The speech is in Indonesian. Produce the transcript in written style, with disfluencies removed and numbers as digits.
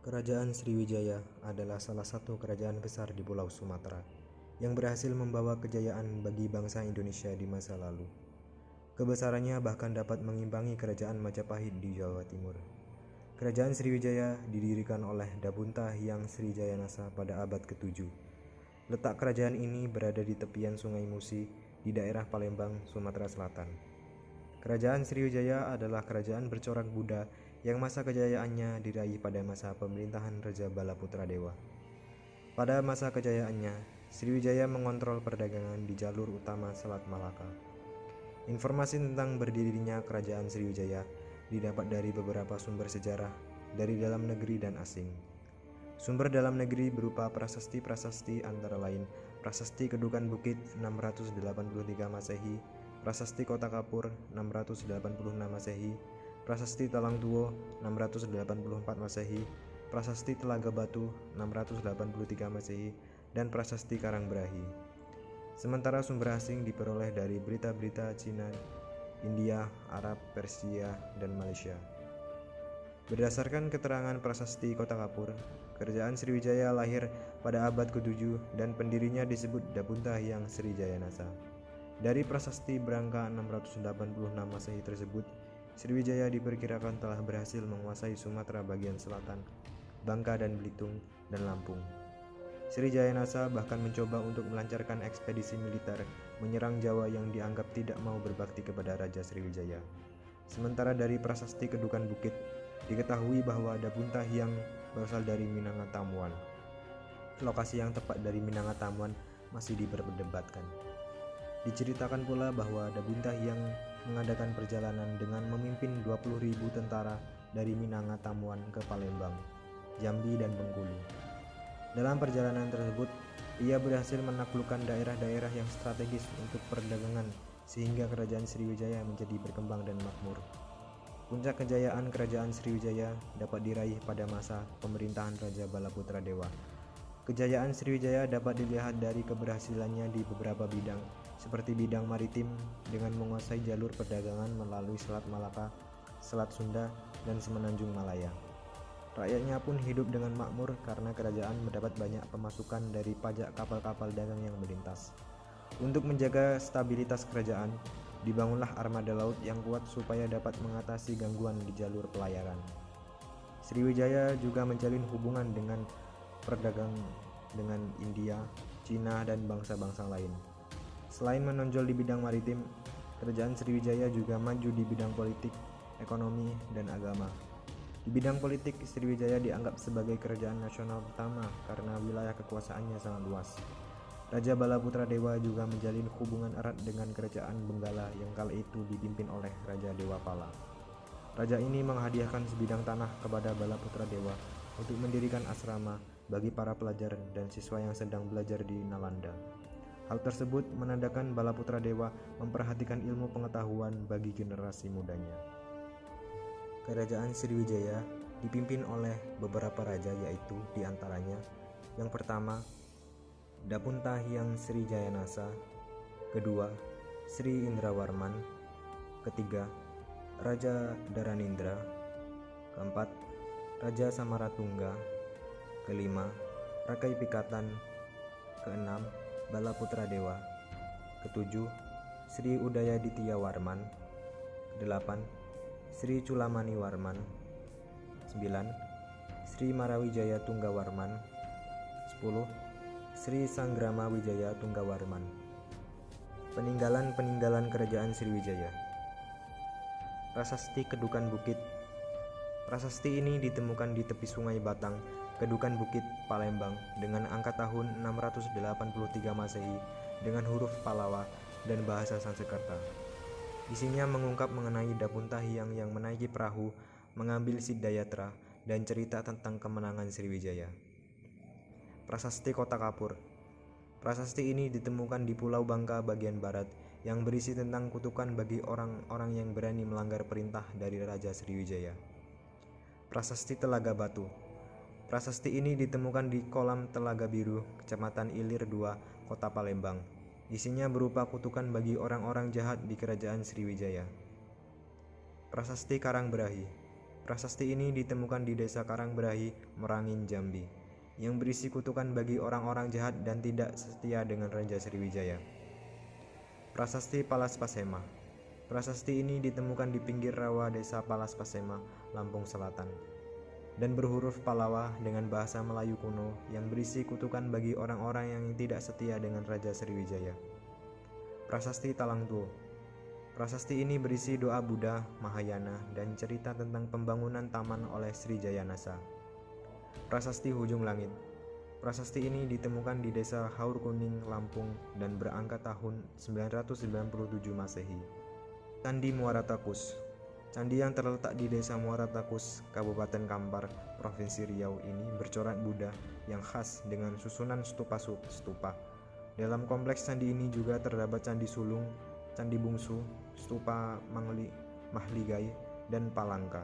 Kerajaan Sriwijaya adalah salah satu kerajaan besar di Pulau Sumatera yang berhasil membawa kejayaan bagi bangsa Indonesia di masa lalu. Kebesarannya bahkan dapat mengimbangi kerajaan Majapahit di Jawa Timur. Kerajaan Sriwijaya didirikan oleh Dabunta Hyang Srijayanasa pada abad ke-7. Letak kerajaan ini berada di tepian Sungai Musi di daerah Palembang, Sumatera Selatan. Kerajaan Sriwijaya adalah kerajaan bercorak Buddha yang masa kejayaannya diraih pada masa pemerintahan Raja Balaputra Dewa. Pada masa kejayaannya, Sriwijaya mengontrol perdagangan di jalur utama Selat Malaka. Informasi tentang berdirinya kerajaan Sriwijaya didapat dari beberapa sumber sejarah dari dalam negeri dan asing. Sumber dalam negeri berupa prasasti-prasasti antara lain Prasasti Kedukan Bukit 683 Masehi, Prasasti Kota Kapur 686 Masehi, Prasasti Talang Tuo 684 Masehi, Prasasti Telaga Batu 683 Masehi, dan Prasasti Karangbrahi. Sementara sumber asing diperoleh dari berita-berita Cina, India, Arab, Persia, dan Malaysia. Berdasarkan keterangan Prasasti Kota Kapur, kerajaan Sriwijaya lahir pada abad ke-7 dan pendirinya disebut Dabunta Hyang Srijayanasa. Dari Prasasti Brangka 686 Masehi tersebut, Sriwijaya diperkirakan telah berhasil menguasai Sumatera bagian selatan, Bangka dan Belitung, dan Lampung. Srijayanasa bahkan mencoba untuk melancarkan ekspedisi militer menyerang Jawa yang dianggap tidak mau berbakti kepada Raja Sriwijaya. Sementara dari Prasasti Kedukan Bukit, diketahui bahwa Dabunta Hyang berasal dari Minangkabau. Lokasi yang tepat dari Minangkabau masih diperdebatkan. Diceritakan pula bahwa Dabunta Hyang mengadakan perjalanan dengan memimpin 20.000 tentara dari Minangkabau ke Palembang, Jambi, dan Bengkulu. Dalam perjalanan tersebut, ia berhasil menaklukkan daerah-daerah yang strategis untuk perdagangan sehingga kerajaan Sriwijaya menjadi berkembang dan makmur. Puncak kejayaan kerajaan Sriwijaya dapat diraih pada masa pemerintahan Raja Balaputra Dewa. Kejayaan Sriwijaya dapat dilihat dari keberhasilannya di beberapa bidang, seperti bidang maritim dengan menguasai jalur perdagangan melalui Selat Malaka, Selat Sunda, dan Semenanjung Malaya. Rakyatnya pun hidup dengan makmur karena kerajaan mendapat banyak pemasukan dari pajak kapal-kapal dagang yang melintas. Untuk menjaga stabilitas kerajaan, dibangunlah armada laut yang kuat supaya dapat mengatasi gangguan di jalur pelayaran. Sriwijaya juga menjalin hubungan dengan perdagang dengan India, Cina, dan bangsa-bangsa lain. Selain menonjol di bidang maritim, kerajaan Sriwijaya juga maju di bidang politik, ekonomi, dan agama. Di bidang politik, Sriwijaya dianggap sebagai kerajaan nasional pertama karena wilayah kekuasaannya sangat luas. Raja Balaputra Dewa juga menjalin hubungan erat dengan kerajaan Benggala yang kala itu dipimpin oleh Raja Dewapala. Raja ini menghadiahkan sebidang tanah kepada Balaputra Dewa untuk mendirikan asrama bagi para pelajar dan siswa yang sedang belajar di Nalanda. Hal tersebut menandakan Balaputra Dewa memperhatikan ilmu pengetahuan bagi generasi mudanya. Kerajaan Sriwijaya dipimpin oleh beberapa raja, yaitu diantaranya yang pertama Dabunta Hyang Srijayanasa, kedua Sri Indrawarman, ketiga Raja Dharanindra, keempat Raja Samaratungga, kelima Rakai Pikatan, keenam Balaputra Dewa, ketujuh Sri Udayaditya Warman, kedelapan Sri Culamani Warman, 9 Sri Marawijaya Tunggawarman, 10 Sri Sanggrama Wijaya Tunggawarman. Peninggalan kerajaan Sriwijaya. Prasasti Kedukan Bukit. Prasasti ini ditemukan di tepi Sungai Batang, Kedukan Bukit, Palembang dengan angka tahun 683 Masehi dengan huruf Pallawa dan bahasa Sanskerta. Isinya mengungkap mengenai Dabunta Hyang yang menaiki perahu, mengambil Siddhayatra, dan cerita tentang kemenangan Sriwijaya. Prasasti Kota Kapur. Prasasti ini ditemukan di Pulau Bangka bagian barat yang berisi tentang kutukan bagi orang-orang yang berani melanggar perintah dari Raja Sriwijaya. Prasasti Telaga Batu. Prasasti ini ditemukan di kolam Telaga Biru, Kecamatan Ilir 2, Kota Palembang. Isinya berupa kutukan bagi orang-orang jahat di kerajaan Sriwijaya. Prasasti Karangbrahi. Prasasti ini ditemukan di Desa Karangberahi, Merangin, Jambi, yang berisi kutukan bagi orang-orang jahat dan tidak setia dengan Raja Sriwijaya. Prasasti Palas Pasema. Prasasti ini ditemukan di pinggir rawa Desa Palas Pasema, Lampung Selatan, dan berhuruf Palawa dengan bahasa Melayu kuno yang berisi kutukan bagi orang-orang yang tidak setia dengan Raja Sriwijaya. Prasasti Talang Tuo. Prasasti ini berisi doa Buddha, Mahayana, dan cerita tentang pembangunan taman oleh Srijayanasa. Prasasti Hujung Langit. Prasasti ini ditemukan di Desa Haur Kuning, Lampung, dan berangkat tahun 997 Masehi. Candi Muara Takus. Candi yang terletak di Desa Muara Takus, Kabupaten Kampar, Provinsi Riau ini bercorak Buddha yang khas dengan susunan stupa. Dalam kompleks candi ini juga terdapat Candi Sulung, Candi Bungsu, Stupa Mahligai, dan Palangka.